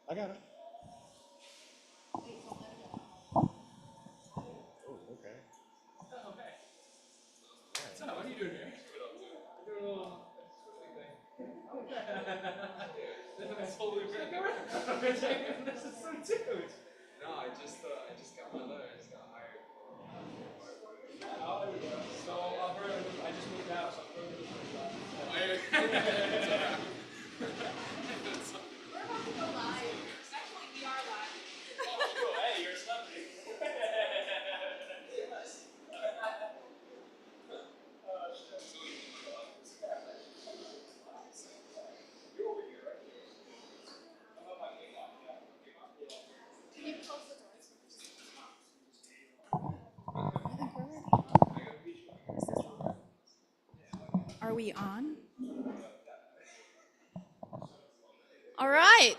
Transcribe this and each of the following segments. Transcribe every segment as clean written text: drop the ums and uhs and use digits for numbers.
I got it. Oh, okay. So, what are you doing here? Doing a little That's totally fair. This is so dude. No, I just got my letter. I just got hired. Oh, there we go. So I just moved out, so I'm going to We're about to go live. Actually, we are live. Oh, cool. Hey, you're a celebrity. Yes. You're over here, right? I'm up on game on. Yeah. Can you close the doors? Are we on? All right.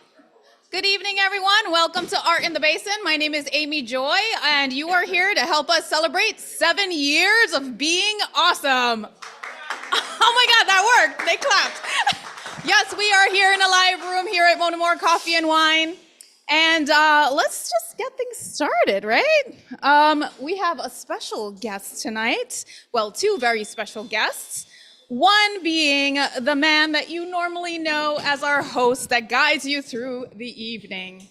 Good evening, everyone. Welcome to Art in the Basin. My name is Amy Joy, and you are here to help us celebrate 7 years of being awesome. Oh my God, that worked. They clapped. Yes, we are here in a live room here at Mona Moore Coffee and Wine. And let's just get things started, right? We have a special guest tonight. Well, two very special guests. One being the man that you normally know as our host that guides you through the evening.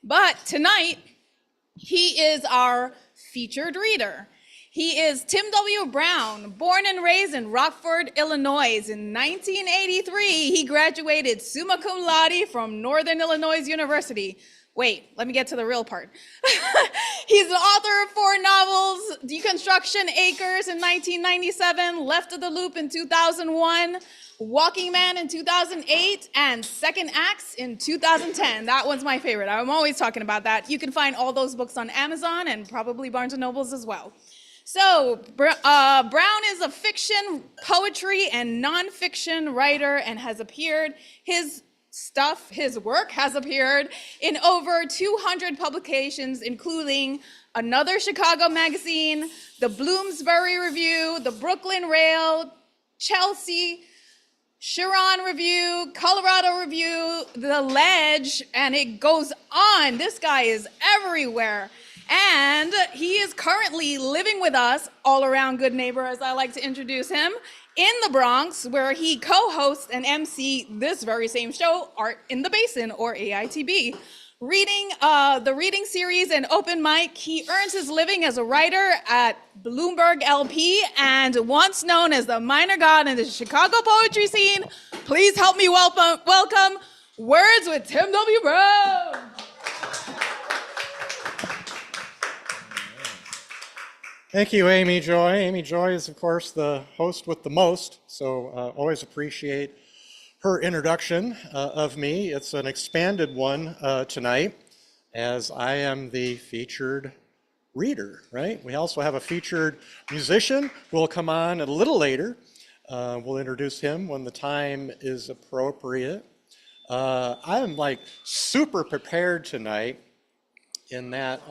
But tonight, he is our featured reader. He is Tim W. Brown, born and raised in Rockford, Illinois. In 1983, he graduated summa cum laude from Northern Illinois University. Wait, let me get to the real part. He's the author of 4 novels, Deconstruction Acres in 1997, Left of the Loop in 2001, Walking Man in 2008, and Second Acts in 2010. That one's my favorite. I'm always talking about that. You can find all those books on Amazon and probably Barnes & Nobles as well. So Brown is a fiction, poetry, and nonfiction writer and has appeared. His work has appeared in over 200 publications, including Another Chicago Magazine, the Bloomsbury Review, the Brooklyn Rail, Chelsea, Chiron Review, Colorado Review, The Ledge, and it goes on. This guy is everywhere. And he is currently living with us, all around good neighbor, as I like to introduce him, in the Bronx, where he co-hosts and MC this very same show, Art in the Basin, or AITB. Reading the reading series and open mic, he earns his living as a writer at Bloomberg LP and once known as the minor god in the Chicago poetry scene. Please help me welcome Words with Tim W. Brown. Thank you, Amy Joy. Amy Joy is, of course, the host with the most, so always appreciate her introduction of me. It's an expanded one tonight, as I am the featured reader, right? We also have a featured musician who will come on a little later. We'll introduce him when the time is appropriate. I am like super prepared tonight in that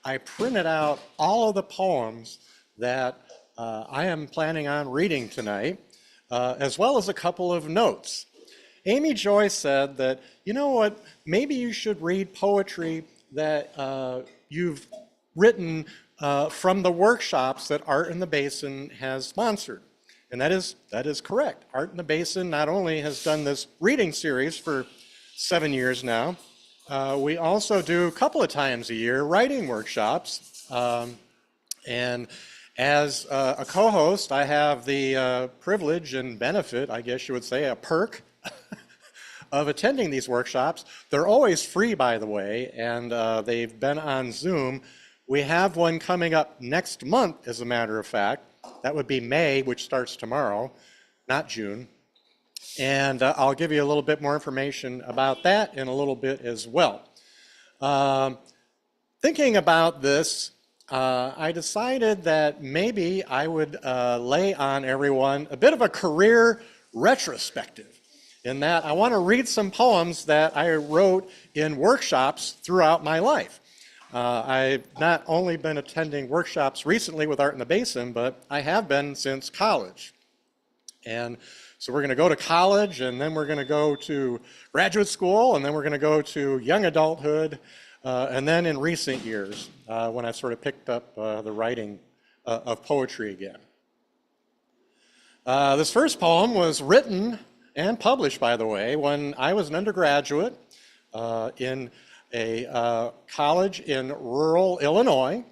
I printed out all of the poems that I am planning on reading tonight, as well as a couple of notes. Amy Joy said that, you know what, maybe you should read poetry that you've written from the workshops that Art in the Basin has sponsored. And that is correct. Art in the Basin not only has done this reading series for 7 years now, we also do a couple of times a year writing workshops. And as a co-host, I have the privilege and benefit, I guess you would say, a perk of attending these workshops. They're always free, by the way, and they've been on Zoom. We have one coming up next month, as a matter of fact. That would be May, which starts tomorrow, not June. And I'll give you a little bit more information about that in a little bit as well. Thinking about this, I decided that maybe I would lay on everyone a bit of a career retrospective, in that I want to read some poems that I wrote in workshops throughout my life. I've not only been attending workshops recently with Art in the Basin, but I have been since college. And So we're going to go to college, and then we're going to go to graduate school, and then we're going to go to young adulthood, and then in recent years, when I've sort of picked up the writing of poetry again. This first poem was written and published, by the way, when I was an undergraduate in a college in rural Illinois.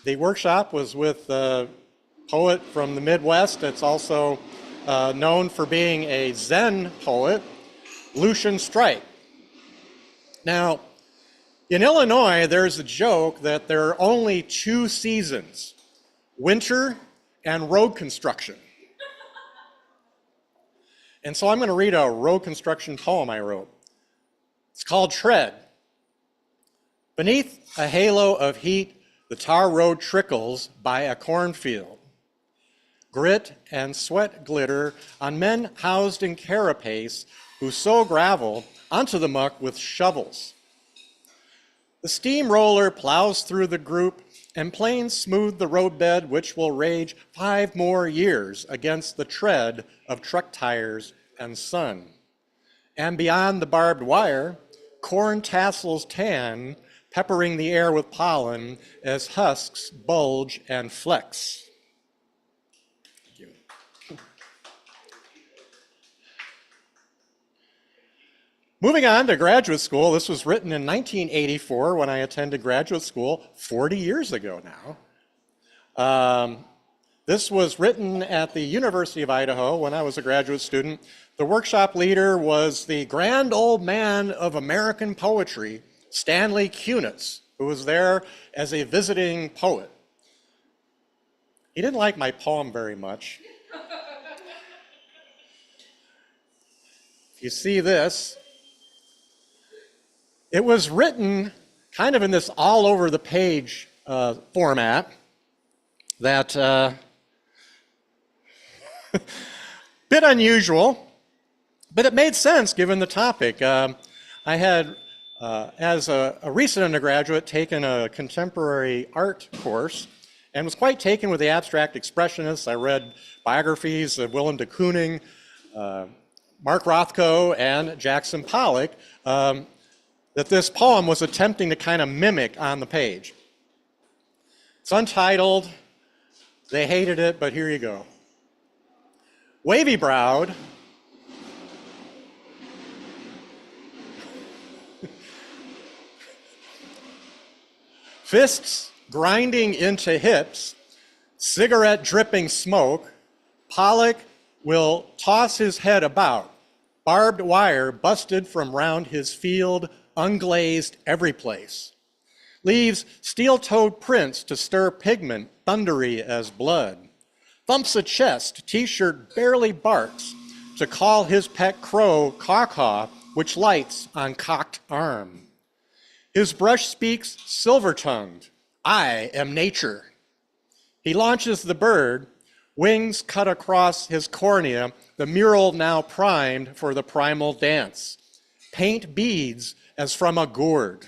The workshop was with a poet from the Midwest that's also known for being a Zen poet, Lucian Strike. Now, in Illinois, there's a joke that there are only two seasons, winter and road construction. And so I'm going to read a road construction poem I wrote. It's called Tread. Beneath a halo of heat, the tar road trickles by a cornfield. Grit and sweat glitter on men housed in carapace who sow gravel onto the muck with shovels. The steamroller plows through the group and planes smooth the roadbed, which will rage 5 more years against the tread of truck tires and sun. And beyond the barbed wire, corn tassels tan, peppering the air with pollen as husks bulge and flex. Thank you. Moving on to graduate school, this was written in 1984 when I attended graduate school 40 years ago now. This was written at the University of Idaho when I was a graduate student. The workshop leader was the grand old man of American poetry, Stanley Kunitz, who was there as a visiting poet. He didn't like my poem very much. You see this. It was written kind of in this all over the page format that bit unusual, but it made sense given the topic. I had, as a recent undergraduate, taken a contemporary art course and was quite taken with the abstract expressionists. I read biographies of Willem de Kooning, Mark Rothko, and Jackson Pollock, that this poem was attempting to kind of mimic on the page. It's untitled. They hated it, but here you go. Wavy-browed, fists grinding into hips, cigarette dripping smoke, Pollock will toss his head about, barbed wire busted from round his field, unglazed every place. Leaves steel-toed prints to stir pigment, thundery as blood. Thumps a chest, t-shirt barely barks, to call his pet crow caw-caw, which lights on cocked arm. His brush speaks silver-tongued, I am nature. He launches the bird, wings cut across his cornea, the mural now primed for the primal dance. Paint beads as from a gourd.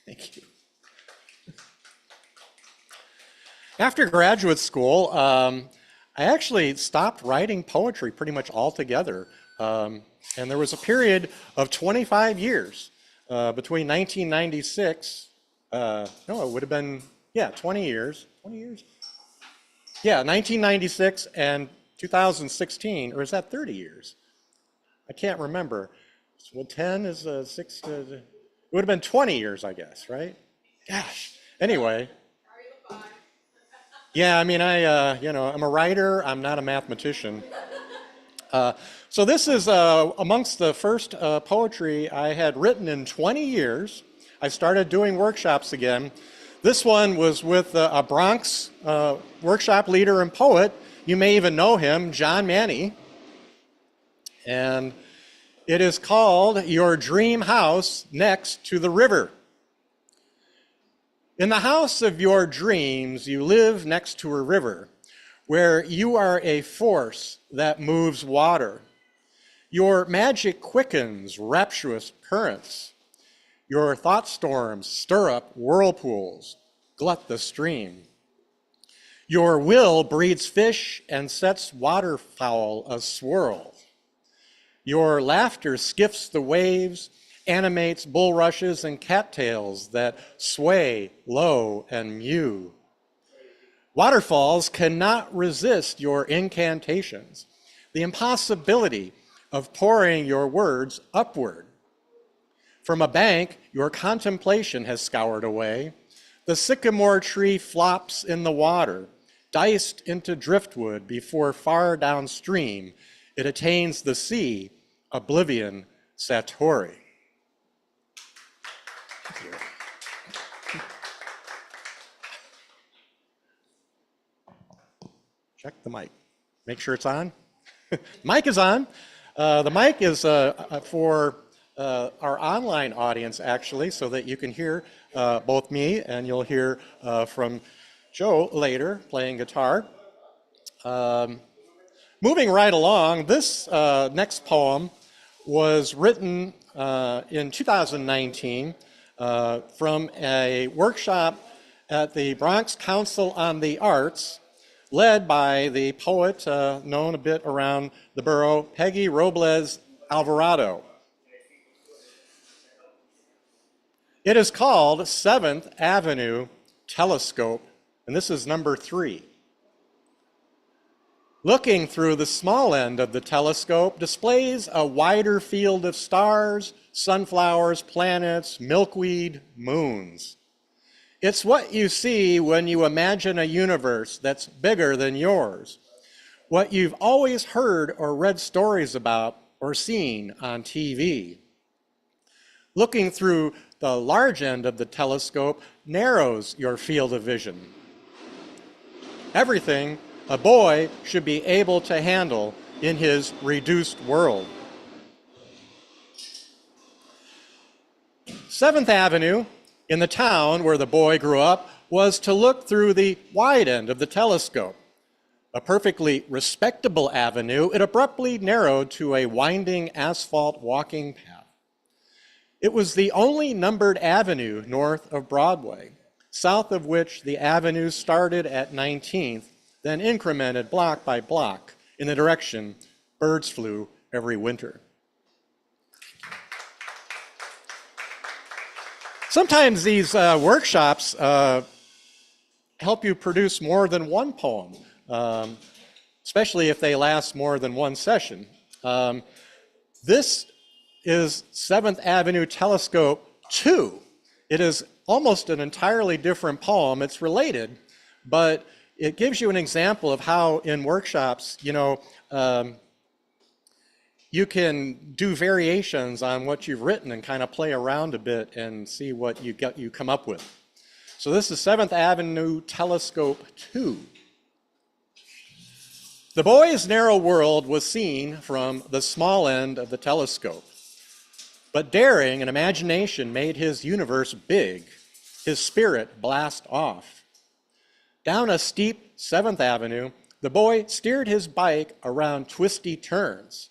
Thank you. After graduate school, I actually stopped writing poetry pretty much altogether. And there was a period of 25 years between 1996, no, it would have been, 20 years. 20 years? Yeah, 1996 and 2016, or is that 30 years? I can't remember. Well, 10 is 6, it would have been 20 years, I guess, right? Gosh, anyway. Yeah, I mean, I'm a writer, I'm not a mathematician. So this is amongst the first poetry I had written in 20 years. I started doing workshops again. This one was with a Bronx workshop leader and poet. You may even know him, John Manny. And it is called Your Dream House Next to the River. In the house of your dreams, you live next to a river where you are a force that moves water. Your magic quickens rapturous currents. Your thought storms stir up whirlpools, glut the stream. Your will breeds fish and sets waterfowl a-swirl. Your laughter skiffs the waves, animates bulrushes and cattails that sway low and mew. Waterfalls cannot resist your incantations, the impossibility of pouring your words upward. From a bank, your contemplation has scoured away. The sycamore tree flops in the water, diced into driftwood before far downstream it attains the sea, oblivion satori. Check the mic. Make sure it's on. Mic is on. The mic is for our online audience, actually, so that you can hear both me and you'll hear from Joe later playing guitar. Moving right along, this next poem was written in 2019 from a workshop at the Bronx Council on the Arts, led by the poet known a bit around the borough, Peggy Robles Alvarado. It is called 7th Avenue Telescope, and this is number 3. Looking through the small end of the telescope displays a wider field of stars, sunflowers, planets, milkweed, moons. It's what you see when you imagine a universe that's bigger than yours, what you've always heard or read stories about or seen on TV. Looking through the large end of the telescope narrows your field of vision. Everything a boy should be able to handle in his reduced world. 7th Avenue, in the town where the boy grew up, was to look through the wide end of the telescope. A perfectly respectable avenue, it abruptly narrowed to a winding asphalt walking path. It was the only numbered avenue north of Broadway, south of which the avenue started at 19th, then incremented block by block in the direction birds flew every winter. Sometimes these workshops help you produce more than one poem, especially if they last more than one session. This is 7th Avenue Telescope 2. It is almost an entirely different poem. It's related, but it gives you an example of how in workshops, you can do variations on what you've written and kind of play around a bit and see what you come up with. So this is 7th Avenue Telescope 2. The boy's narrow world was seen from the small end of the telescope, but daring and imagination made his universe big, his spirit blast off. Down a steep 7th Avenue, the boy steered his bike around twisty turns.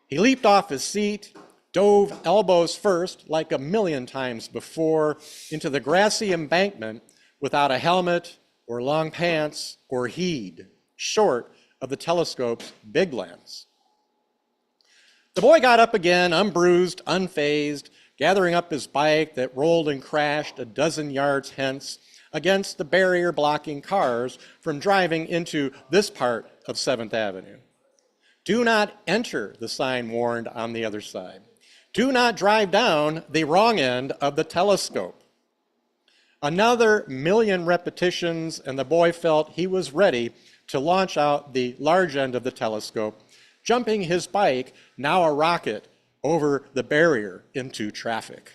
He leaped off his seat, dove elbows first, like a million times before, into the grassy embankment without a helmet or long pants or heed, short of the telescope's big lens. The boy got up again, unbruised, unfazed, gathering up his bike that rolled and crashed a dozen yards hence against the barrier blocking cars from driving into this part of 7th Avenue. Do not enter, the sign warned on the other side. Do not drive down the wrong end of the telescope. Another million repetitions, and the boy felt he was ready to launch out the large end of the telescope, jumping his bike, now a rocket, over the barrier into traffic.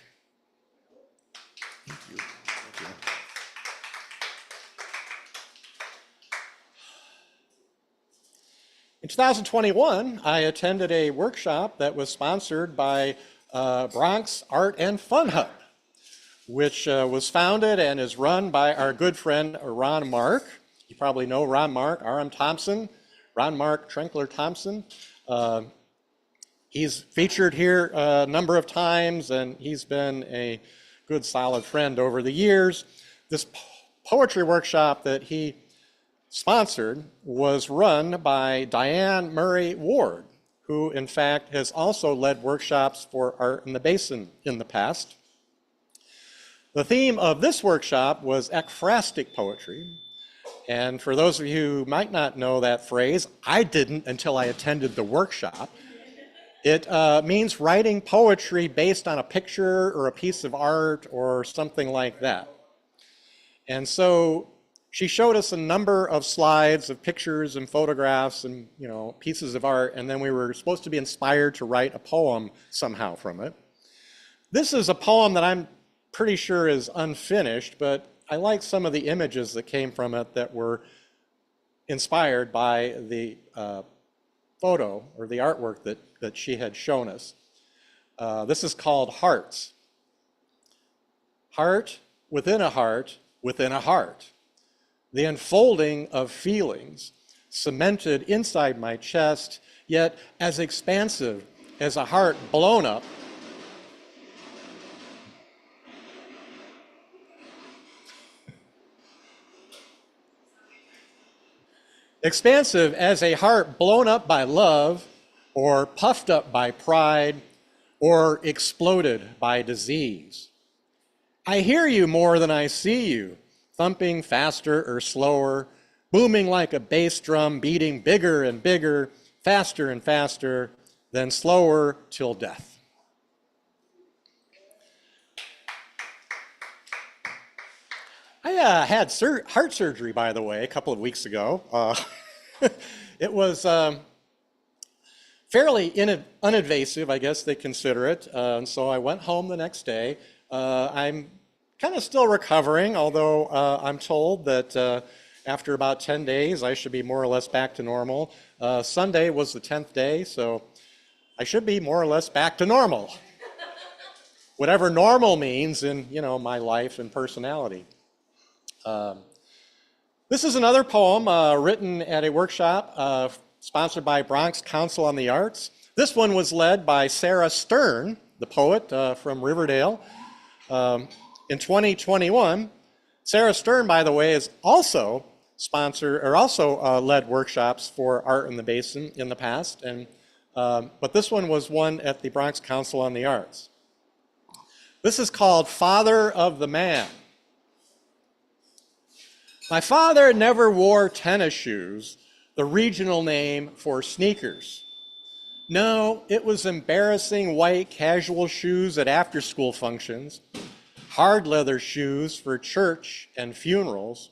Thank you. Thank you. In 2021, I attended a workshop that was sponsored by Bronx Art and Fun Hub, which was founded and is run by our good friend Ron Mark. You probably know Ron Mark, R.M. Thompson, Ron Mark Trenkler Thompson. He's featured here a number of times, and he's been a good, solid friend over the years. This poetry workshop that he sponsored was run by Diane Murray Ward, who in fact has also led workshops for Art in the Basin in the past. The theme of this workshop was ekphrastic poetry. And for those of you who might not know that phrase, I didn't until I attended the workshop. It means writing poetry based on a picture or a piece of art or something like that. And so she showed us a number of slides of pictures and photographs and pieces of art, and then we were supposed to be inspired to write a poem somehow from it. This is a poem that I'm pretty sure is unfinished, but I like some of the images that came from it that were inspired by the photo or the artwork that she had shown us. This is called Hearts. Heart within a heart within a heart. The unfolding of feelings cemented inside my chest, yet as expansive as a heart blown up. Expansive as a heart blown up by love, or puffed up by pride, or exploded by disease. I hear you more than I see you, thumping faster or slower, booming like a bass drum, beating bigger and bigger, faster and faster, then slower till death. I had heart surgery, by the way, a couple of weeks ago. It was fairly uninvasive, I guess they consider it. And so I went home the next day. I'm kind of still recovering, although I'm told that after about 10 days, I should be more or less back to normal. Sunday was the 10th day, so I should be more or less back to normal. Whatever normal means in, my life and personality. This is another poem written at a workshop sponsored by Bronx Council on the Arts. This one was led by Sarah Stern, the poet from Riverdale. In 2021, Sarah Stern, by the way, is also led workshops for Art in the Basin in the past, but this one was one at the Bronx Council on the Arts. This is called Father of the Man. My father never wore tennis shoes, the regional name for sneakers. No, it was embarrassing white casual shoes at after-school functions, hard leather shoes for church and funerals,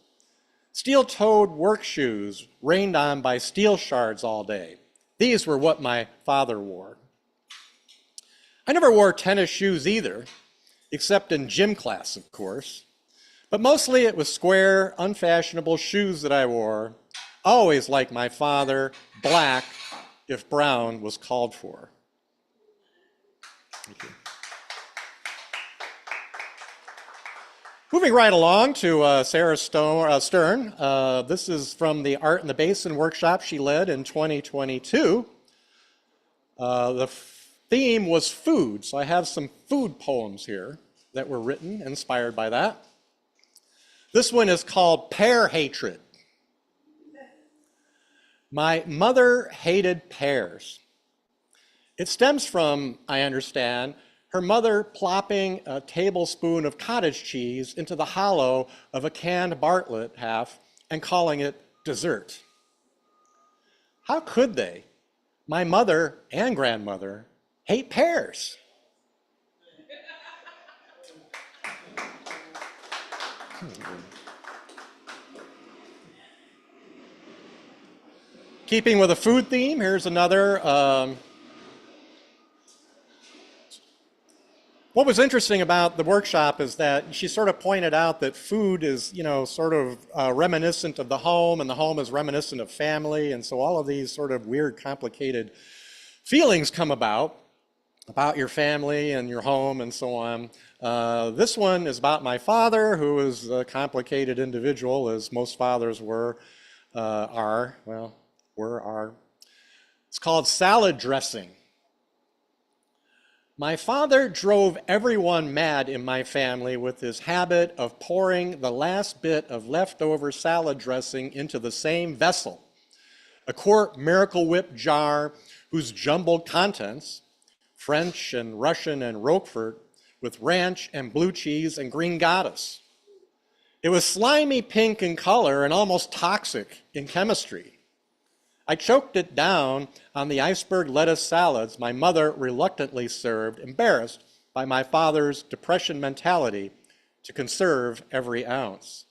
steel-toed work shoes rained on by steel shards all day. These were what my father wore. I never wore tennis shoes either, except in gym class, of course. But mostly it was square, unfashionable shoes that I wore, always like my father, black if brown was called for. Thank you. Moving right along to Sarah Stern. This is from the Art in the Basin workshop she led in 2022. The theme was food, so I have some food poems here that were written, inspired by that. This one is called Pear Hatred. My mother hated pears. It stems from, I understand, her mother plopping a tablespoon of cottage cheese into the hollow of a canned Bartlett half and calling it dessert. How could they, my mother and grandmother, hate pears? Keeping with a food theme, here's another. What was interesting about the workshop is that she sort of pointed out that food is, sort of reminiscent of the home, and the home is reminiscent of family, and so all of these sort of weird, complicated feelings come about your family and your home and so on. This one is about my father, who is a complicated individual, as most fathers are. It's called Salad Dressing. My father drove everyone mad in my family with his habit of pouring the last bit of leftover salad dressing into the same vessel, a quart Miracle Whip jar whose jumbled contents, French and Russian and Roquefort, with ranch and blue cheese and green goddess. It was slimy pink in color and almost toxic in chemistry. I choked it down on the iceberg lettuce salads my mother reluctantly served, embarrassed by my father's depression mentality to conserve every ounce.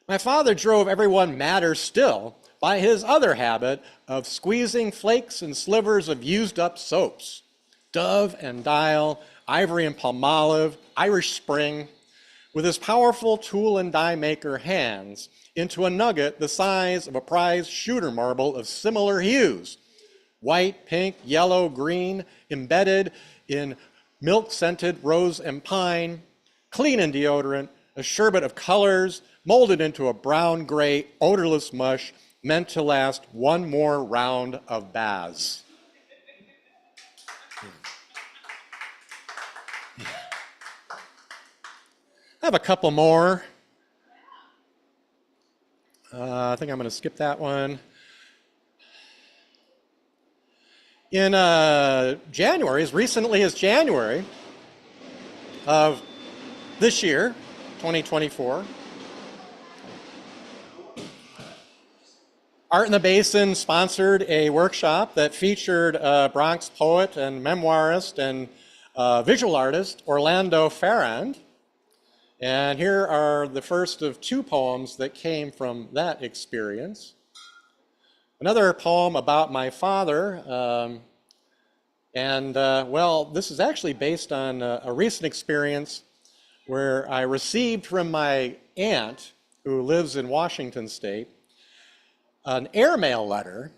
My father drove everyone madder still by his other habit of squeezing flakes and slivers of used up soaps, Dove and Dial, Ivory and Palmolive, Irish Spring, with his powerful tool and die maker hands into a nugget the size of a prize shooter marble of similar hues, white, pink, yellow, green, embedded in milk-scented rose and pine, clean and deodorant, a sherbet of colors, molded into a brown-gray, odorless mush meant to last one more round of baths. I have a couple more. I think I'm going to skip that one. In January, as recently as January of this year, 2024, Art in the Basin sponsored a workshop that featured Bronx poet and memoirist and visual artist Orlando Farrand. And here are the first of two poems that came from that experience. Another poem about my father, well, this is actually based on a recent experience where I received from my aunt, who lives in Washington State, an airmail letter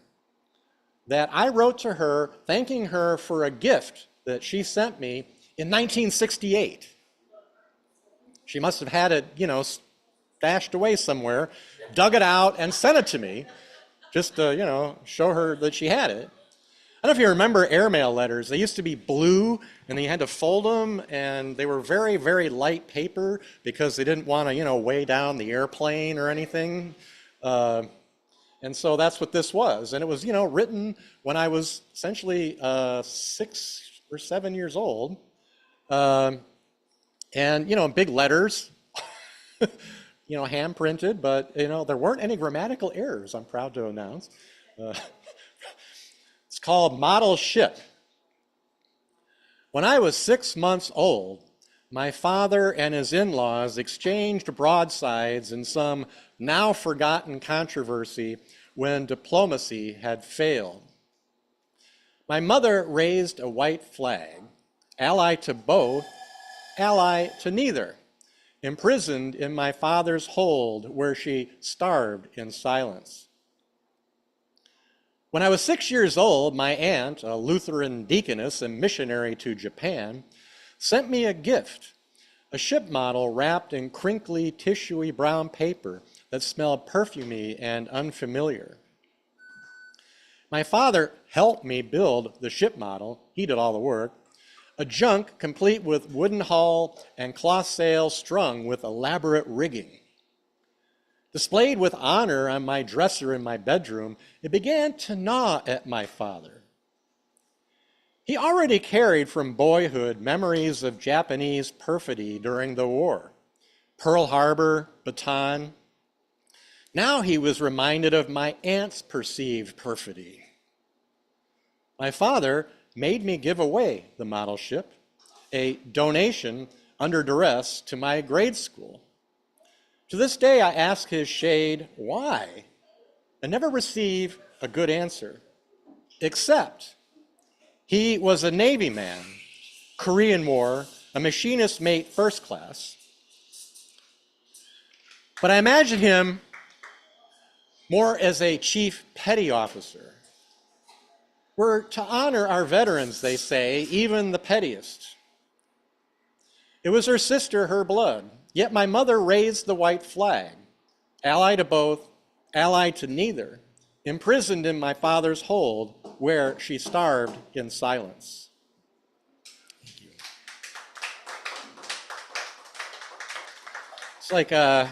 that I wrote to her thanking her for a gift that she sent me in 1968. She must have had it, stashed away somewhere, dug it out, and sent it to me, just to, show her that she had it. I don't know if you remember airmail letters. They used to be blue, and then you had to fold them, and they were very, very light paper because they didn't want to, weigh down the airplane or anything. And so that's what this was. And it was, written when I was essentially 6 or 7 years old. And, big letters, hand printed, but, there weren't any grammatical errors, I'm proud to announce. It's called Model Ship. When I was 6 months old, my father and his in-laws exchanged broadsides in some now forgotten controversy when diplomacy had failed. My mother raised a white flag, ally to both, ally to neither, imprisoned in my father's hold where she starved in silence. When I was 6 years old, my aunt, a Lutheran deaconess and missionary to Japan, sent me a gift, a ship model wrapped in crinkly, tissuey brown paper that smelled perfumey and unfamiliar. My father helped me build the ship model. He did all the work. A junk complete with wooden hull and cloth sails strung with elaborate rigging. Displayed with honor on my dresser in my bedroom, it began to gnaw at my father. He already carried from boyhood memories of Japanese perfidy during the war, Pearl Harbor, Bataan. Now he was reminded of my aunt's perceived perfidy. My father made me give away the model ship, a donation under duress to my grade school. To this day, I ask his shade why, and never receive a good answer, except he was a Navy man, Korean War, a machinist mate first class. But I imagine him more as a chief petty officer. We're to honor our veterans, they say, even the pettiest. It was her sister, her blood, yet my mother raised the white flag, ally to both, ally to neither, imprisoned in my father's hold where she starved in silence. It's like that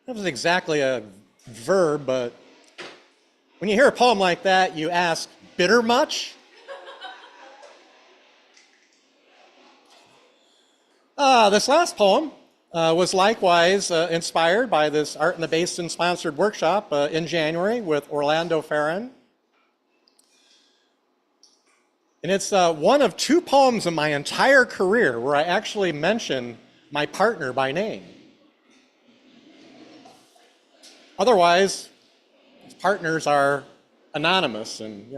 wasn't exactly a verb, but when you hear a poem like that, you ask, bitter much? This last poem was likewise inspired by this Art in the Basin sponsored workshop in January with Orlando Farron. And it's one of two poems in my entire career where I actually mention my partner by name. Otherwise, partners are anonymous and,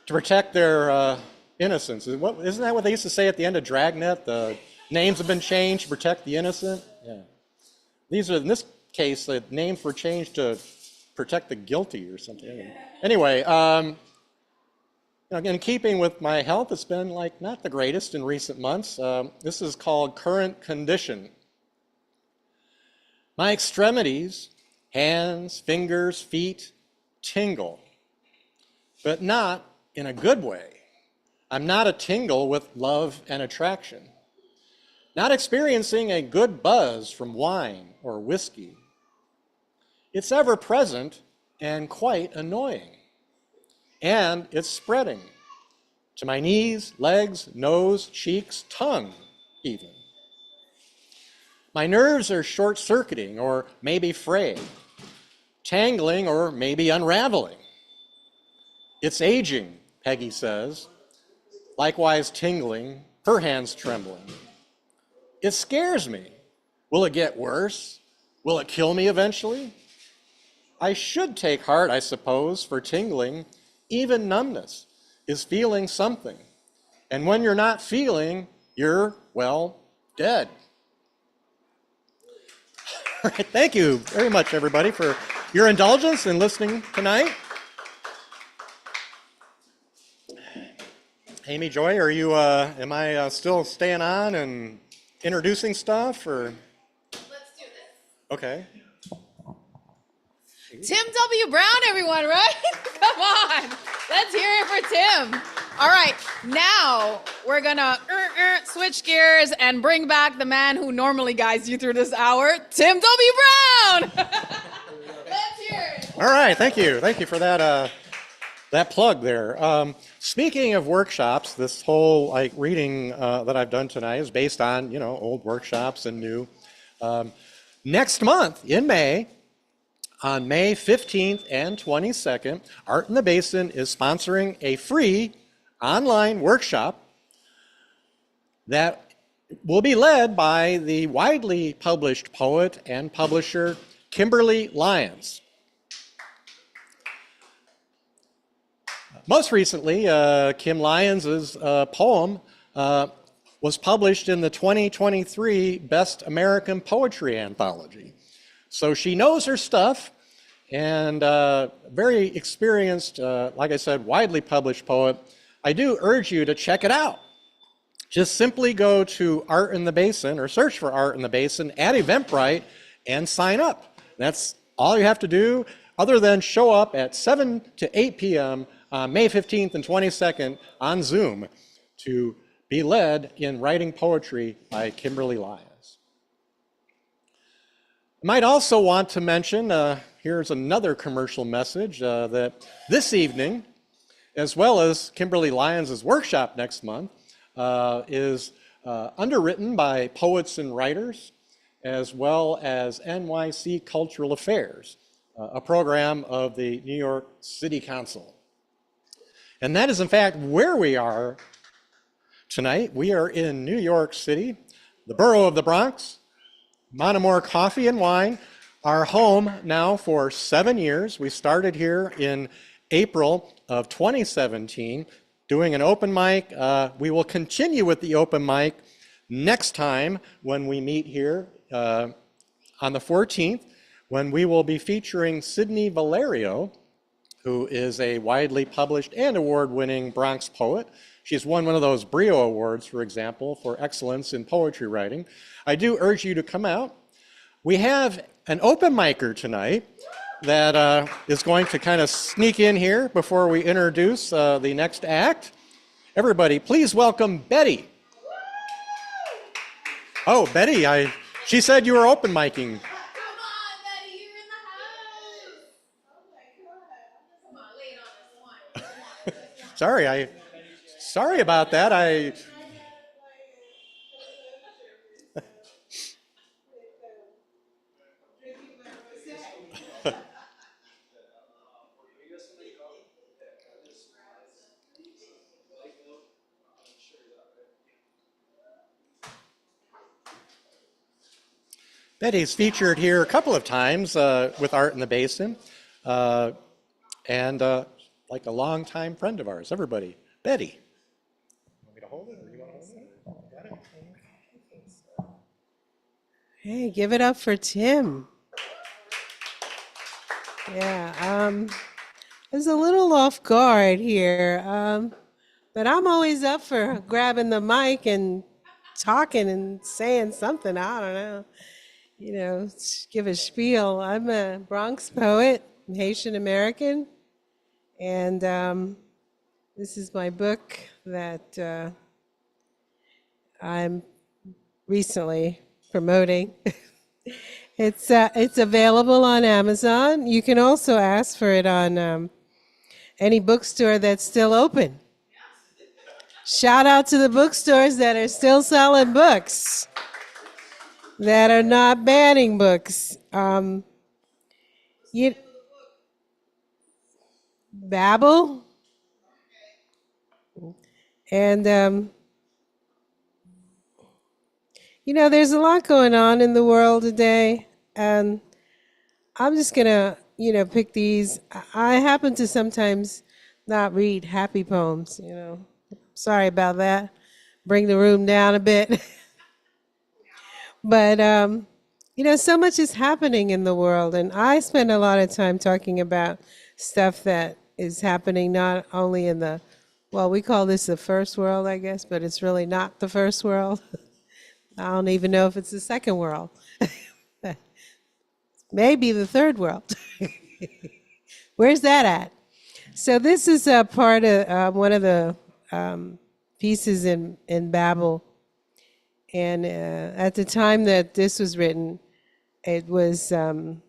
to protect their innocence. Isn't that what they used to say at the end of Dragnet? The names have been changed to protect the innocent? Yeah. These are, in this case, the names were changed to protect the guilty or something. Anyway, in keeping with my health, it's been not the greatest in recent months. This is called Current Condition. My extremities, hands, fingers, feet, tingle, but not in a good way. I'm not a tingle with love and attraction, not experiencing a good buzz from wine or whiskey. It's ever present and quite annoying, and it's spreading to my knees, legs, nose, cheeks, tongue even. My nerves are short-circuiting or maybe frayed, tangling or maybe unraveling. It's aging, Peggy says, likewise tingling, her hands trembling. It scares me. Will it get worse? Will it kill me eventually? I should take heart, I suppose, for tingling. Even numbness is feeling something. And when you're not feeling, you're, well, dead. All right, thank you very much, everybody, for your indulgence in listening tonight. Amy Joy, are you? Am I still staying on and introducing stuff, or? Let's do this. Okay. Tim W. Brown, everyone, right? Come on. Let's hear it for Tim. All right, now we're gonna switch gears and bring back the man who normally guides you through this hour, Tim W. Brown. Let's hear it. All right, thank you. Thank you for that plug there. Speaking of workshops, this whole reading that I've done tonight is based on old workshops and new. Next month in May, on May 15th and 22nd, Art in the Basin is sponsoring a free online workshop that will be led by the widely published poet and publisher Kimberly Lyons. Most recently, Kim Lyons' poem was published in the 2023 Best American Poetry Anthology. So she knows her stuff, and very experienced, like I said, widely published poet. I do urge you to check it out. Just simply go to Art in the Basin or search for Art in the Basin at Eventbrite and sign up. That's all you have to do, other than show up at 7 to 8 p.m. on May 15th and 22nd on Zoom to be led in writing poetry by Kimberly Lyons. I might also want to mention, here's another commercial message, that this evening, as well as Kimberly Lyons' workshop next month, is underwritten by poets and writers, as well as NYC Cultural Affairs, a program of the New York City Council. And that is, in fact, where we are tonight. We are in New York City, the borough of the Bronx. Monomore Coffee and Wine, our home now for 7 years. We started here in April of 2017, doing an open mic. We will continue with the open mic next time when we meet here on the 14th, when we will be featuring Sydney Valerio, who is a widely published and award-winning Bronx poet. She's won one of those Brio Awards, for example, for excellence in poetry writing. I do urge you to come out. We have an open micer tonight that is going to kind of sneak in here before we introduce the next act. Everybody, please welcome Betty. Oh, Betty, she said you were open micing. Come on, Betty, you're in the house. Oh my God. Come on, lay it on us. Sorry about that. Betty's featured here a couple of times with Art in the Basin, and like a longtime friend of ours. Everybody, Betty. Want me to hold it, or you want to hold it? Got it? Hey, give it up for Tim. Yeah, I was a little off guard here, but I'm always up for grabbing the mic and talking and saying something. I don't know, give a spiel. I'm a Bronx poet, Haitian American, and this is my book that I'm recently promoting. It's available on Amazon. You can also ask for it on any bookstore that's still open. Shout out to the bookstores that are still selling books, that are not banning books. Babel, and there's a lot going on in the world today, and I'm just gonna, pick these. I happen to sometimes not read happy poems, Sorry about that. Bring the room down a bit. But, so much is happening in the world, and I spend a lot of time talking about stuff that is happening not only in we call this the first world, I guess, but it's really not the first world. I don't even know if it's the second world. Maybe the third world. Where's that at? So this is a part of one of the pieces in Babel. And at the time that this was written, it was some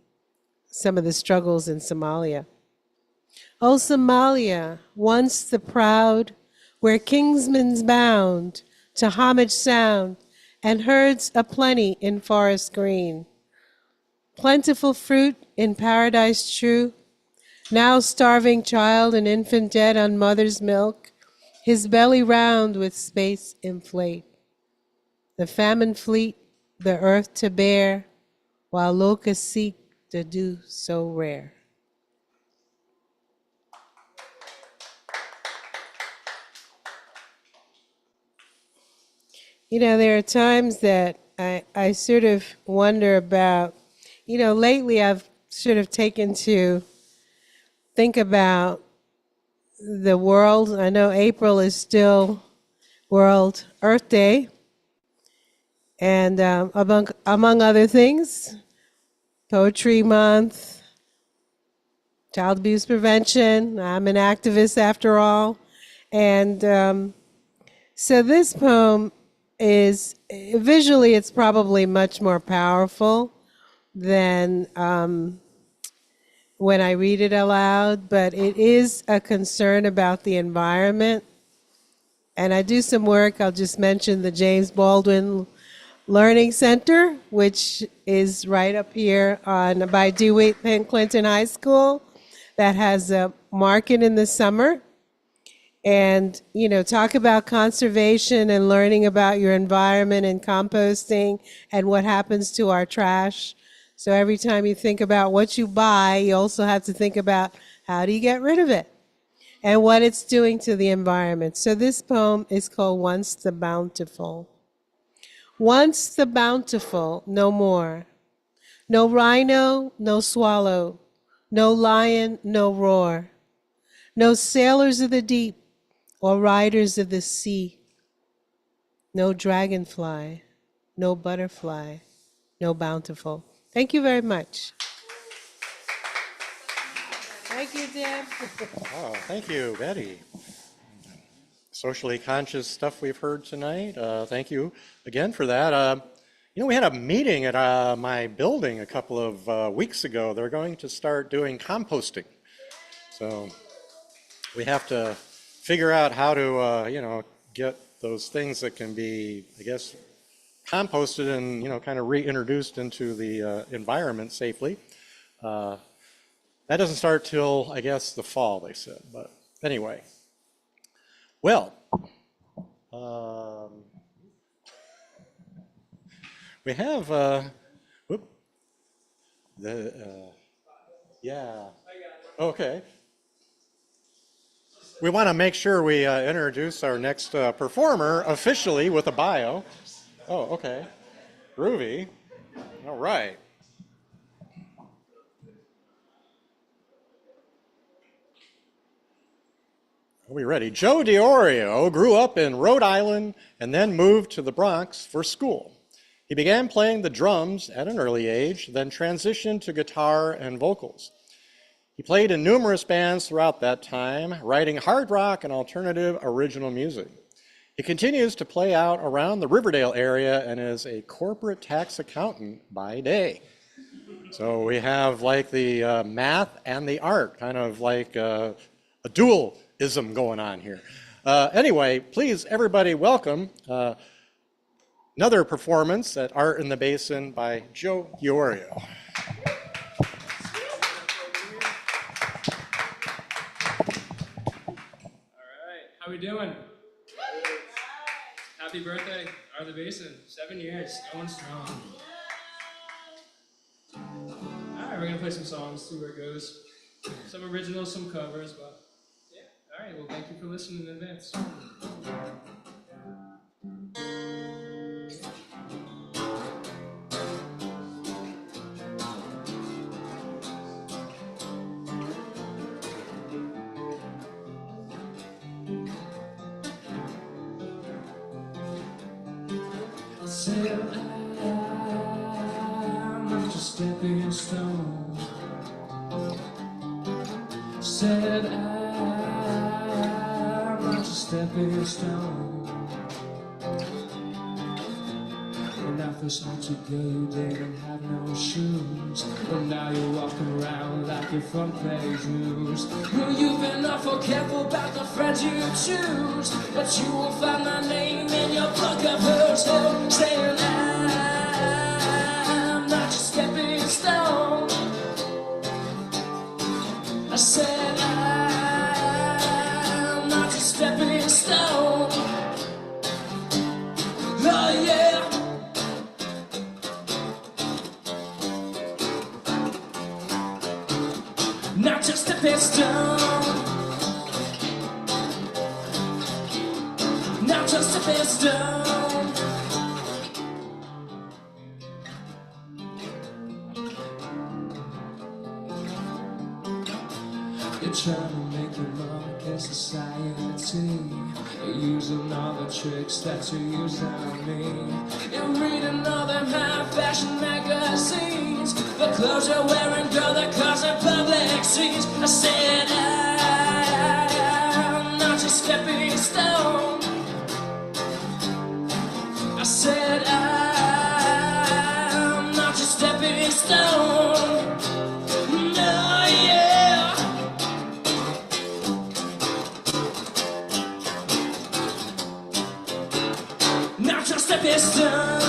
of the struggles in Somalia. Oh, Somalia, once the proud, where kingsmen's bound to homage sound, and herds aplenty in forest green. Plentiful fruit in paradise true, now starving child and infant dead on mother's milk, his belly round with space inflate. The famine fleet, the earth to bear, while locusts seek the dew so rare. There are times that I sort of wonder about, lately I've sort of taken to think about the world. I know April is still World Earth Day, and among other things, Poetry Month, child abuse prevention. I'm an activist after all. And so this poem is, visually, it's probably much more powerful than when I read it aloud, but it is a concern about the environment. And I do some work. I'll just mention the James Baldwin Learning Center, which is right up here by DeWitt Penn Clinton High School, that has a market in the summer. And, talk about conservation and learning about your environment and composting and what happens to our trash. So every time you think about what you buy, you also have to think about how do you get rid of it and what it's doing to the environment. So this poem is called Once the Bountiful. Once the bountiful, no more. No rhino, no swallow. No lion, no roar. No sailors of the deep or riders of the sea. No dragonfly, no butterfly, no bountiful. Thank you very much. Thank you, Deb. Oh, thank you, Betty. Socially conscious stuff we've heard tonight. Thank you again for that. You know, we had a meeting at my building a couple of weeks ago. They're going to start doing composting. So we have to figure out how to, get those things that can be, I guess, composted and, kind of reintroduced into the environment safely. That doesn't start till, I guess, the fall, they said. But anyway, well, we have, yeah, okay. We want to make sure we introduce our next performer officially with a bio. Oh, okay. Groovy. All right. Are we ready? Joe DiOrio grew up in Rhode Island and then moved to the Bronx for school. He began playing the drums at an early age, then transitioned to guitar and vocals. He played in numerous bands throughout that time, writing hard rock and alternative original music. He continues to play out around the Riverdale area and is a corporate tax accountant by day. So we have like the math and the art, kind of like a dualism going on here. Anyway, please everybody welcome another performance at Art in the Basin by Joe DiOrio. All right, how we doing? Happy birthday, Art in the Basin. 7 years, going strong. All right, we're gonna play some songs, see where it goes. Some originals, some covers, but yeah. All right, well, thank you for listening in advance. Said I'm not just stepping stone. Said I'm not just stepping stone. When I first met you, girl, you didn't have no shoes, but now you're walking around like your front page news. Well, you've been awful careful about the friends you choose, but you will find my name in your book of who's who. Saying I'm not just stepping stone. I said I'm not just stepping stone. Oh yeah. Not just a stone. Not just a stone. You're trying to make your mark in society, using all the tricks that you use on me. You're reading all them high-fashion magazines, the clothes you're wearing, girl, that cause a public scenes. I said I'm not just stepping stone. I said I'm not just stepping stone. No, yeah. Not just a stone.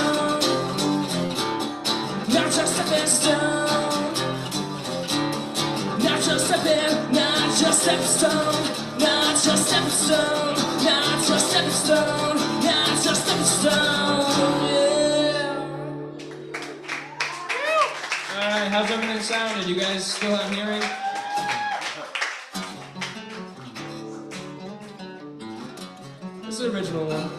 Not just a stone. Not just a bit, not just a stone. Not just a stone. Not just a stone. Not just a stone. Yeah. All right, how's everything sounding? You guys still have hearing? This is the original one.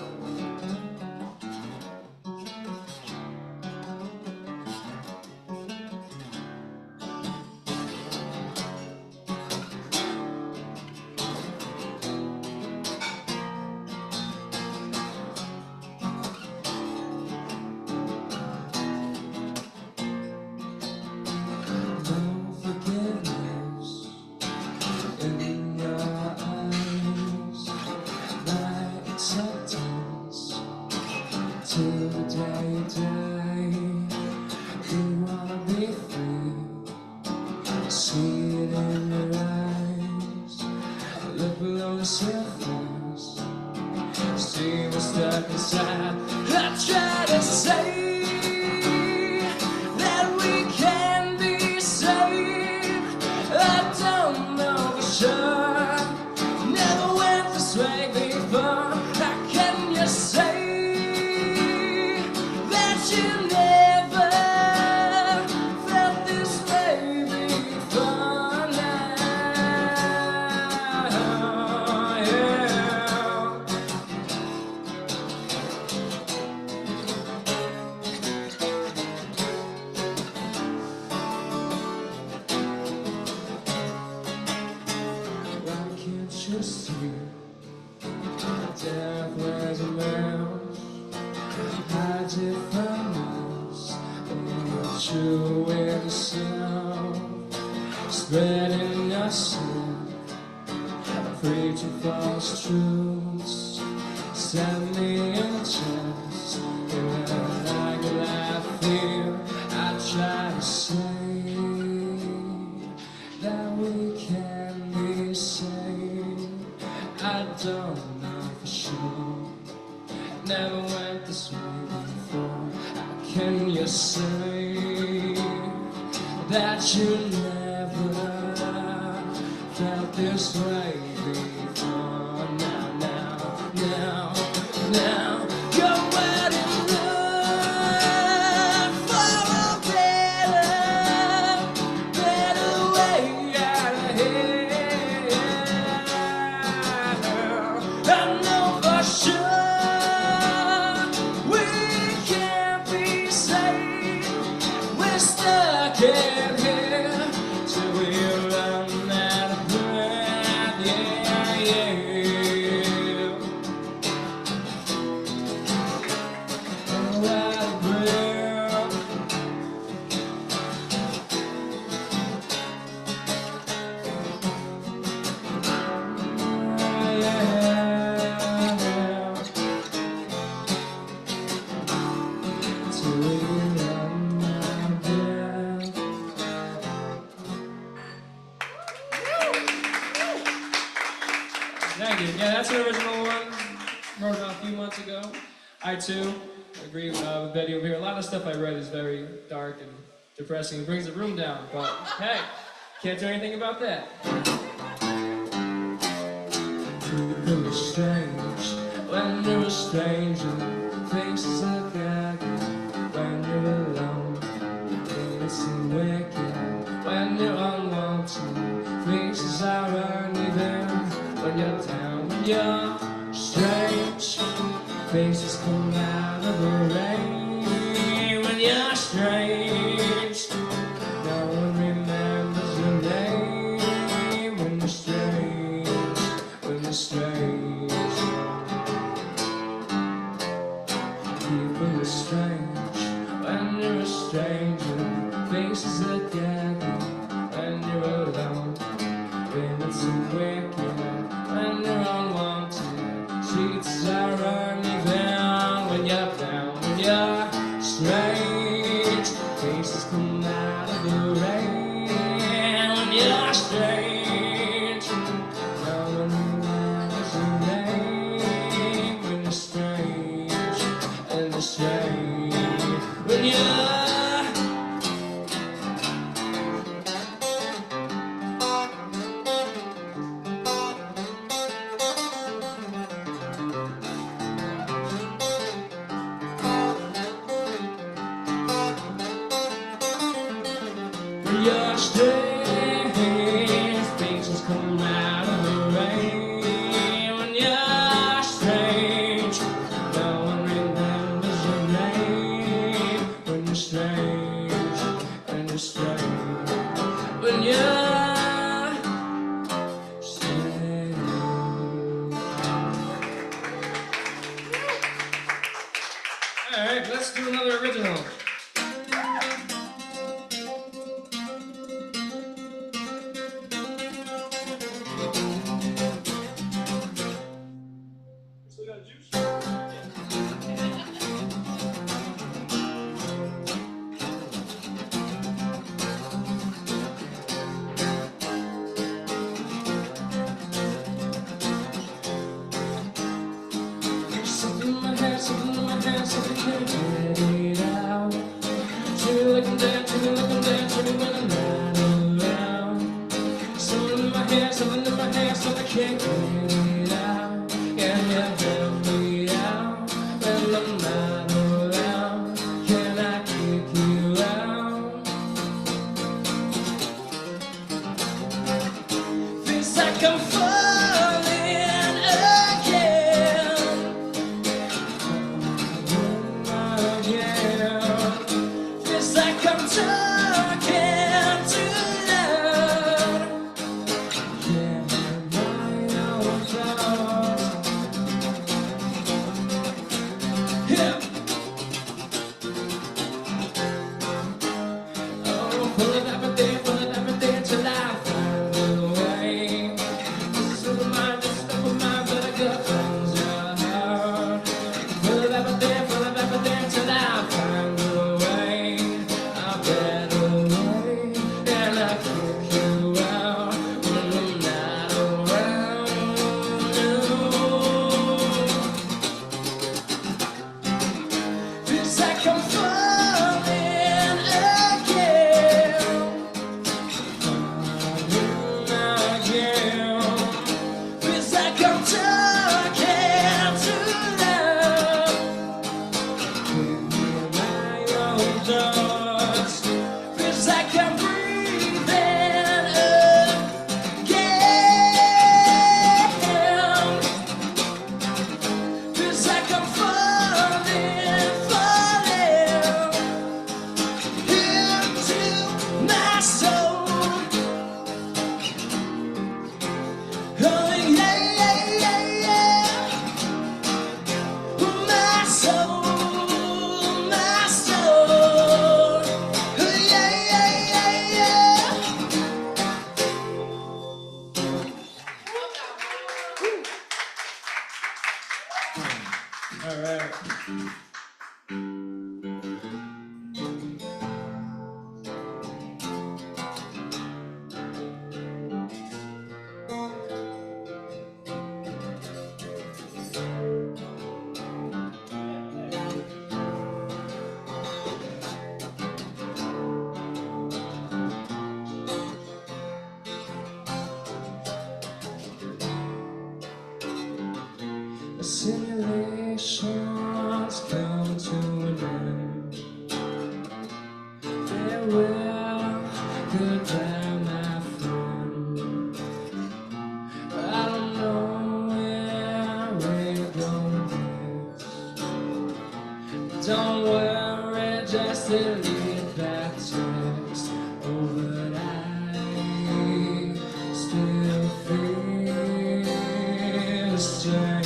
Sometimes sad. I try to say that we can be saved. I don't know for sure. Never went this way before. How can you say that you never felt this way before now? Yeah. Why can't you see death wears a mouse? Hides it from us, but you with yourself, spreading yourself, preaching false truths. Send me a chance, and like I feel, I try to say that we can be saved. I don't know for sure. Never went this way before. How can you say that you never felt this way before? Now, go out and look for a better way out of here. I know for sure we can't be saved. We're stuck in here till we run out of breath. Yeah. Oh, out of breath. Yeah. Till we run out of breath. Thank you. Yeah, that's the original one. Wrote it a few months ago. I too agree with Betty over here. A lot of stuff I read is very dark and depressing. It brings the room down. But hey, can't do anything about that. People are strange when you're a stranger. Faces look at you when you're alone. Things seem wicked when you're unwanted. Faces are uneven when you're down. When you're strange, faces come out of the rain. When you're strange, no one remembers your name. When you're strange, when you're strange. People are strange when you're a stranger. Faces look at you when you're alone. Limits are wicked when you're unwanted. Streets are uneven when you're down. When you're strange, faces come out of the rain. When you're strange, no one remembers your name. When you're strange, and you're strange. When you're you're strange, faces come out of the rain. When you're strange, no one remembers your name. When you're strange, and you're strange. When you're strange. All right, let's do another original. talking too loud. Yeah, my own thoughts. Yeah. Oh, full of everything till I find a way. This is mine, this stuff of mine, but I got friends at heart. Full of everything till I find a way. I better way, and I kick you out when I'm not around. Feels like I'm falling again. Feels like I'm talking too loud. Hear my own thoughts. Feels like I'm breathing again. Feels like I'm falling into my soul. Oh yeah, yeah, yeah, yeah. My soul, my soul. Oh yeah, yeah, yeah, yeah. All right. The simulations come to an end. Farewell, goodbye, my friend. I don't know where we're going next. Don't worry, just delete that text. Oh, but I still feel the same.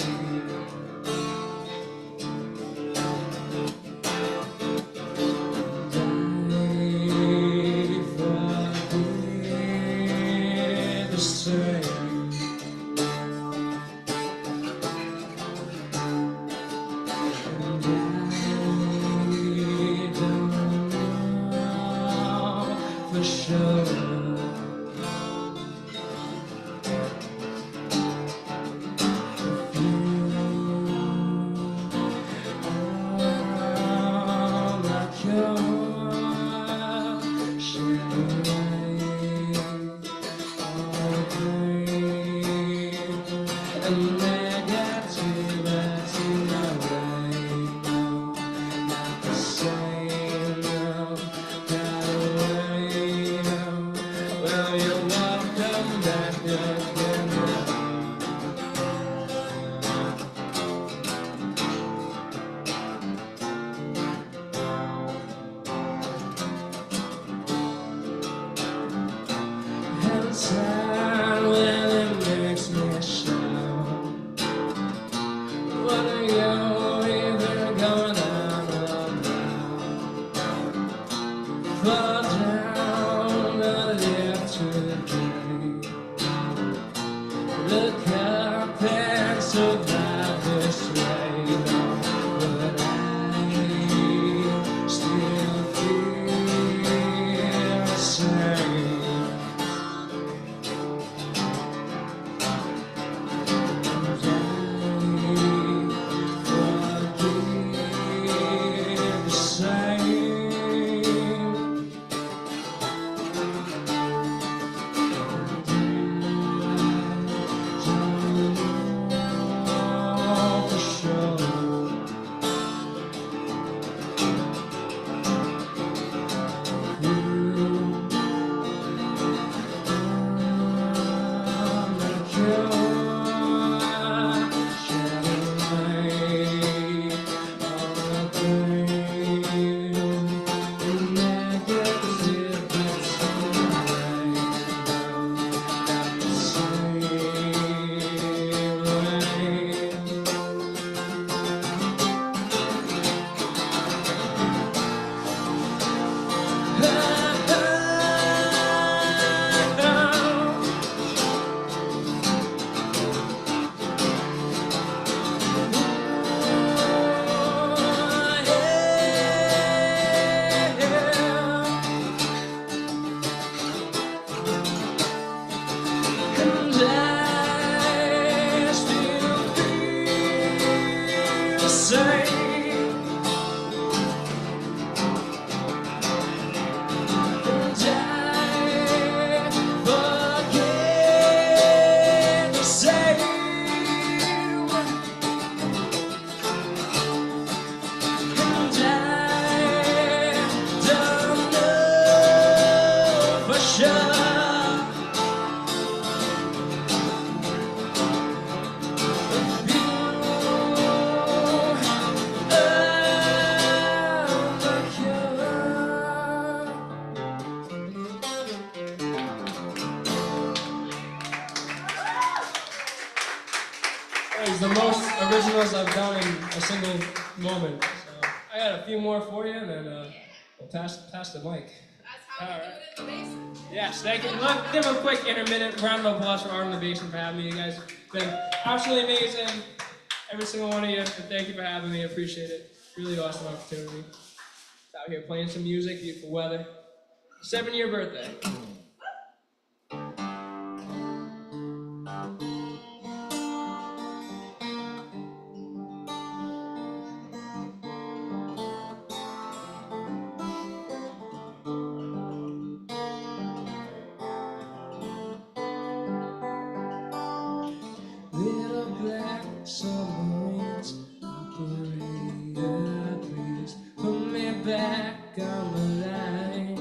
For sure. Well, you're welcome back again. And sad when it makes me shout. What are you even going on about? Fall down and live today. Look up and survive this way. But I still feel the same. And I forgive the same. the most originals I've done in a single moment. So I got a few more for you, and then we'll pass the mic. That's how we do it in the basement. Yes, thank you. Look, give a quick intermittent round of applause for Art in the Basement for having me. You guys have been absolutely amazing. Every single one of you, and thank you for having me. I appreciate it. Really awesome opportunity. Out here playing some music, beautiful weather. 7-year birthday. Little black submarines, operator, please put me back on the line.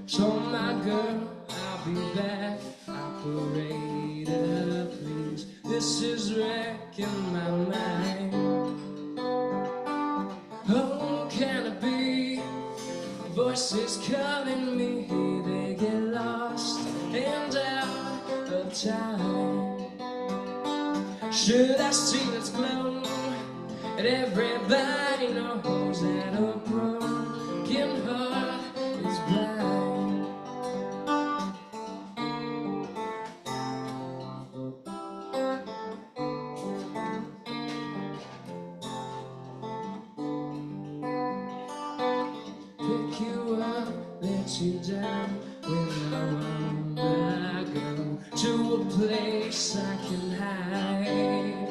So my girl, I'll be back, operator, please. This is wrecking my mind. Oh, can it be? Voices calling me, they get lost and out of time. Should I see its glow? And everybody knows that a broken heart is blind. Pick you up, let you down when I wanna go to a place I can hide.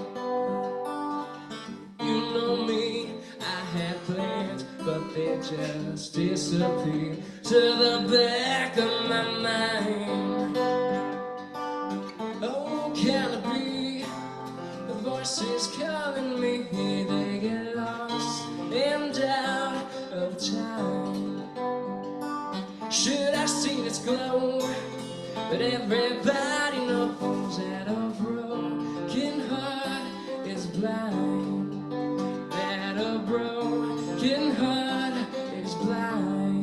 You know me, I had plans, but they just disappeared to the back of my mind. Oh, can it be? The voices calling me, they get lost and out of time. Should I see its glow? But everybody knows that a broken heart is blind. That a broken heart is blind.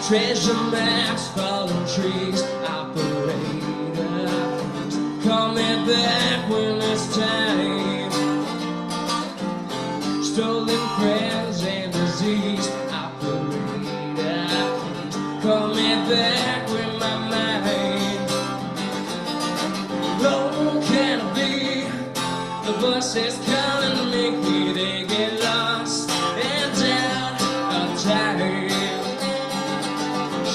Treasure maps, fallen trees, operators, call me back when it's time. Stolen friends and disease, operators, call me back with my mind. Oh, can it be? The voices calling me, they get lost and out of time.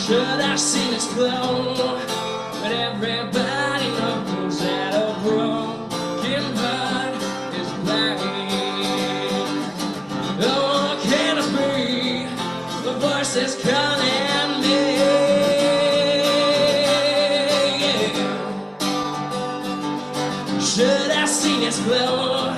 Should I see its glow? But everybody knows that a broken heart is blind. Oh, can it be? The voices calling me. Should I see its glow?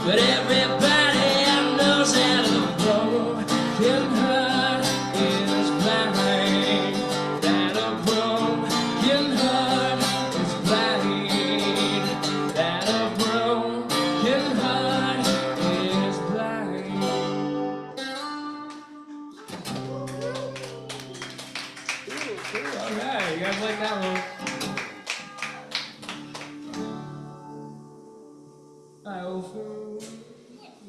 But everybody knows that a broken heart is blind. That a broken heart is blind. That a broken heart is blind. Cool. All right, you guys like that one?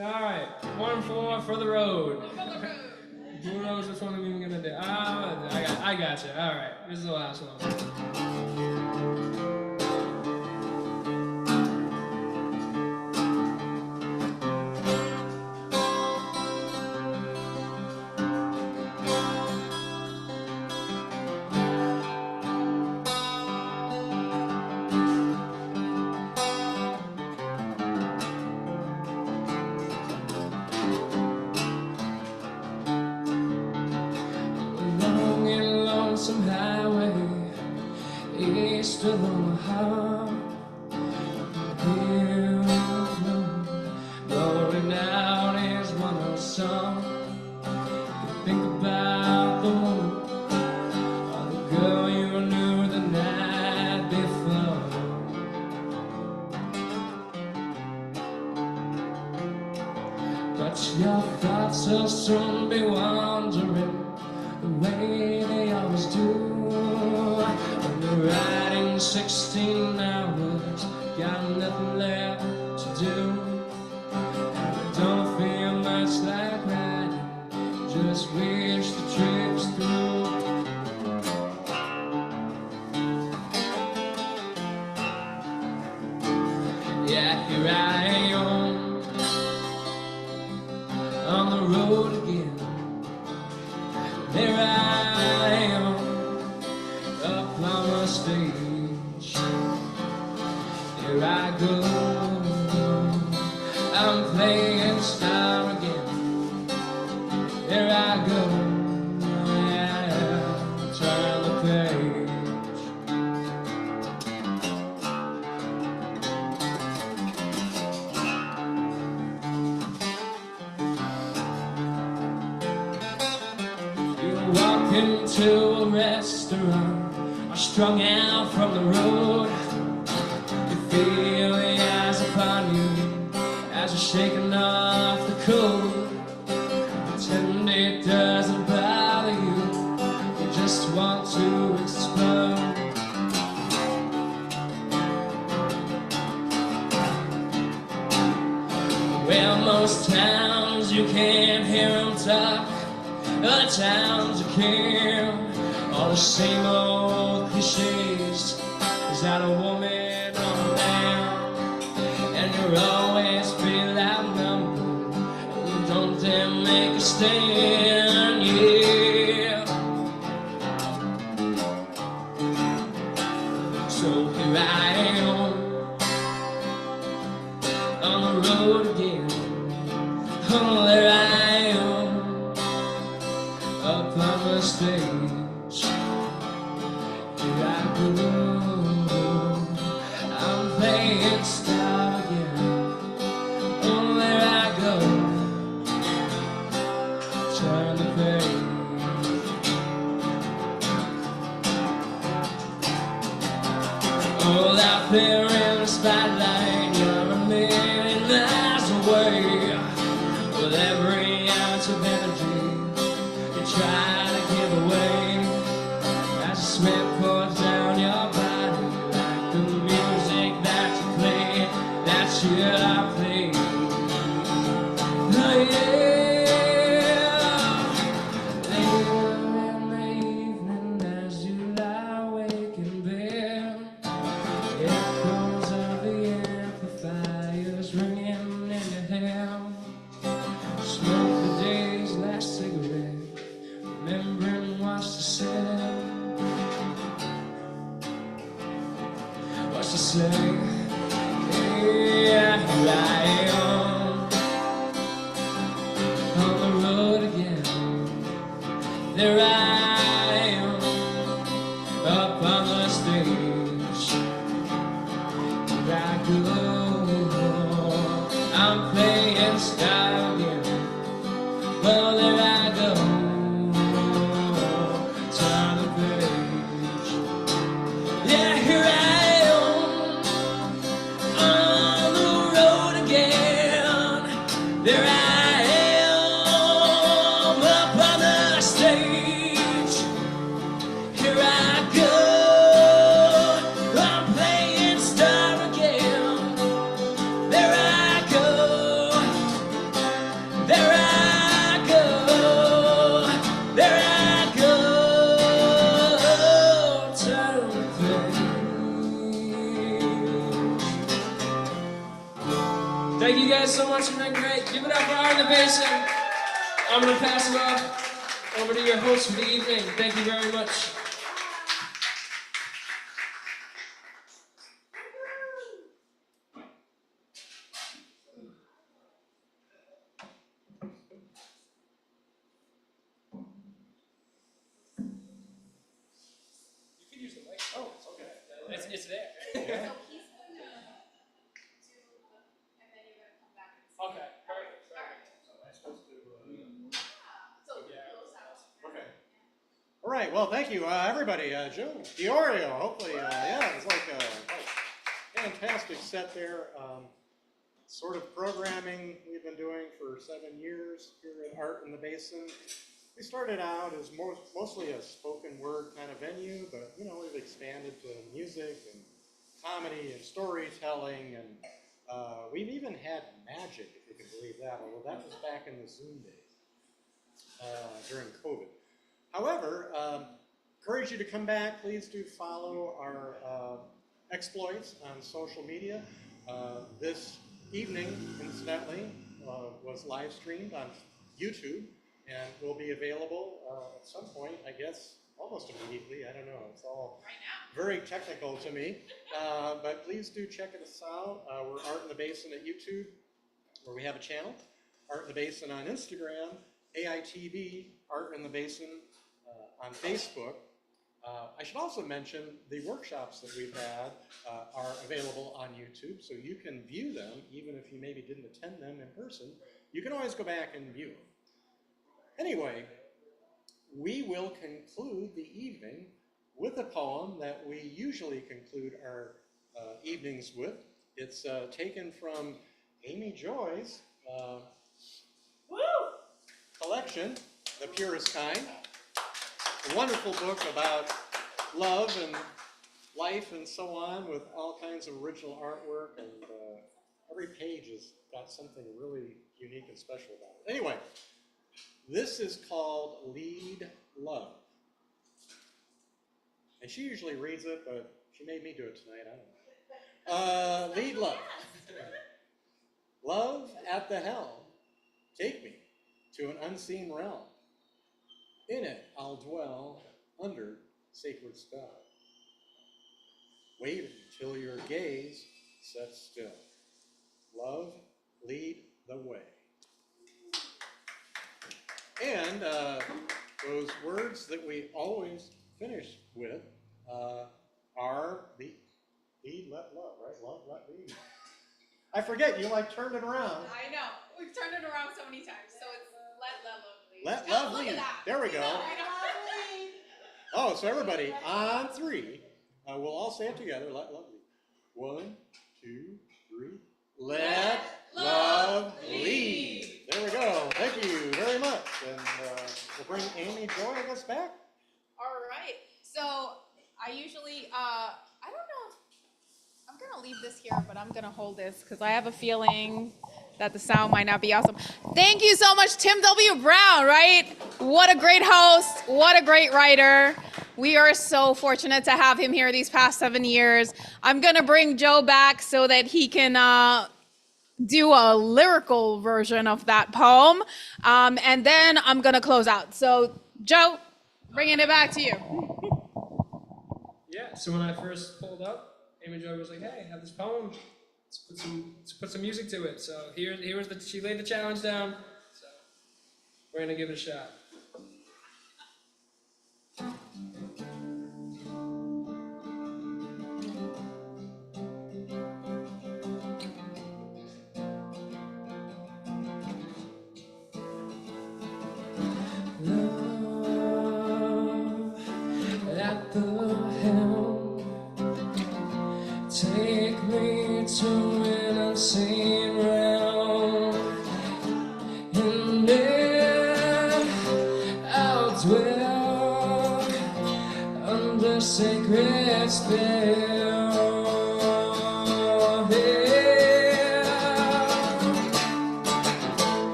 All right, 1-4 for the road. Who knows which one I'm even gonna do? I got you. All right, this is the last one. Lonesome highway east of Omaha. Rolling out is one of song. Think about the one But your thoughts will soon be wandering the way they always do. When you're riding 16 hours, got nothing left to do. And it don't feel much like riding, just wish the trip's through. Yeah, here I am on the road again. There I am up on the stage. Here I go, I'm playing star again. There I go, yeah, turn the page. You walk into a restaurant, or strung out from the road. You feel the eyes upon you as you're shaking off the cold. Pretend it doesn't bother you, you just want to explode. Well, most times you can't hear them talk, other times you can. All the same old cliches, is that a woman or a man? And you'll always feel outnumbered, and you don't dare make a stand, yeah. So here I am on the road again. Oh, there I am up on the stage. Here I go, I'm playing star again. Oh, there I go, turn the page. Oh, out there in the spotlight, you're a million miles away. With every ounce of energy you try to give away, as the sweat pours down your body, like the music that you play, that you are playing. Oh yeah. Later in the evening, as you lie awake in bed, echoes of the amplifiers ringing in your head. Smoke the day's last cigarette, remembering what she said. What she said, yeah, here I am on the road again. There I am up on the stage. Here I go, I'm playing star again. Well, there I go, turn the page. Yeah, here I am on the road again. There I am up on the stage. Here I go, I'm playing star again. There I go, there I go, there I go, turn the page. Thank you guys so much for being great. Give it up for Art in the Basin. I'm going to pass it off over to your host for the evening. Thank you very much. You can use the mic. Oh, okay. It's there. So he's going to do and then you're going to come back and see. Okay, perfect. So close out. Okay. All right, well, thank you, everybody. Joe, Diorio, hopefully, yeah, it was like a fantastic set there. sort of programming we've been doing for 7 years here at Art in the Basin. We started out as mostly a spoken word kind of venue, but we've expanded to music and comedy and storytelling, and we've even had magic, if you can believe that, although that was back in the Zoom days during COVID. However, encourage you to come back. Please do follow our exploits on social media. This evening, incidentally, was live streamed on YouTube and will be available at some point, I guess, almost immediately. I don't know. It's all very technical to me. But please do check us out. We're Art in the Basin at YouTube, where we have a channel. Art in the Basin on Instagram. AITB, Art in the Basin on Facebook. I should also mention the workshops that we've had are available on YouTube, so you can view them, even if you maybe didn't attend them in person. You can always go back and view them. Anyway, we will conclude the evening with a poem that we usually conclude our evenings with. It's taken from Amy Joy's collection, The Purest Kind. A wonderful book about love and life and so on, with all kinds of original artwork, and every page has got something really unique and special about it. Anyway, this is called Lead Love. And she usually reads it, but she made me do it tonight, I don't know. Lead Love. Love at the helm, take me to an unseen realm. In it I'll dwell under sacred spell. Wait until your gaze sets still. Love, lead the way. And those words that we always finish with are lead, let love, right? Love, let lead. I forget, you turned it around. I know. We've turned it around so many times. So it's let love lead. Let love lead. There we go. Oh, so everybody, on 3, we'll all say it together. Let love lead. 1, 2, 3. Let love lead. There we go. Thank you very much. And we'll bring Amy Joy, I guess, back. All right. So I usually, I don't know. I'm going to leave this here, but I'm going to hold this because I have a feeling that the sound might not be awesome. Thank you so much, Tim W. Brown, right? What a great host. What a great writer. We are so fortunate to have him here these past 7 years. I'm going to bring Joe back so that he can do a lyrical version of that poem. And then I'm going to close out. So, Joe, bringing it back to you. Yeah, so when I first pulled up, Amy Joy was like, hey, I have this poem. Let's put some music to it. So she laid the challenge down. So we're going to give it a shot. At the helm, take me to an unseen realm, and there I'll dwell under sacred spell.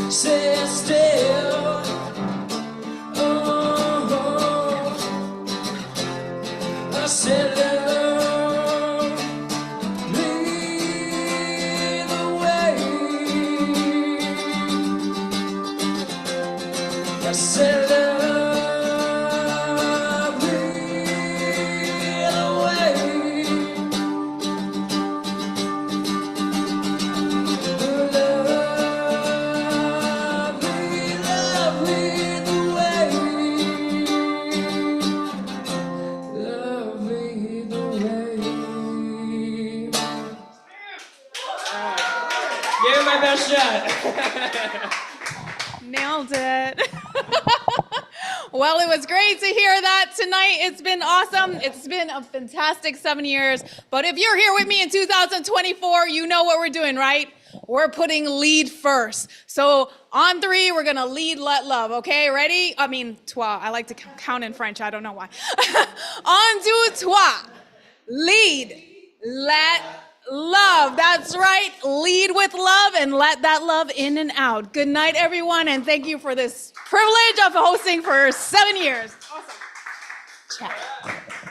Sister my best yet. Nailed it. Well, it was great to hear that tonight. It's been awesome. It's been a fantastic 7 years. But if you're here with me in 2024, you know what we're doing, right? We're putting lead first. So on 3, we're going to lead, let, love. Okay, ready? I mean, trois. I like to count in French. I don't know why. On deux, trois. Lead, let, love. That's right. Lead with love and let that love in and out. Good night, everyone. And thank you for this privilege of hosting for 7 years. Awesome. Ciao.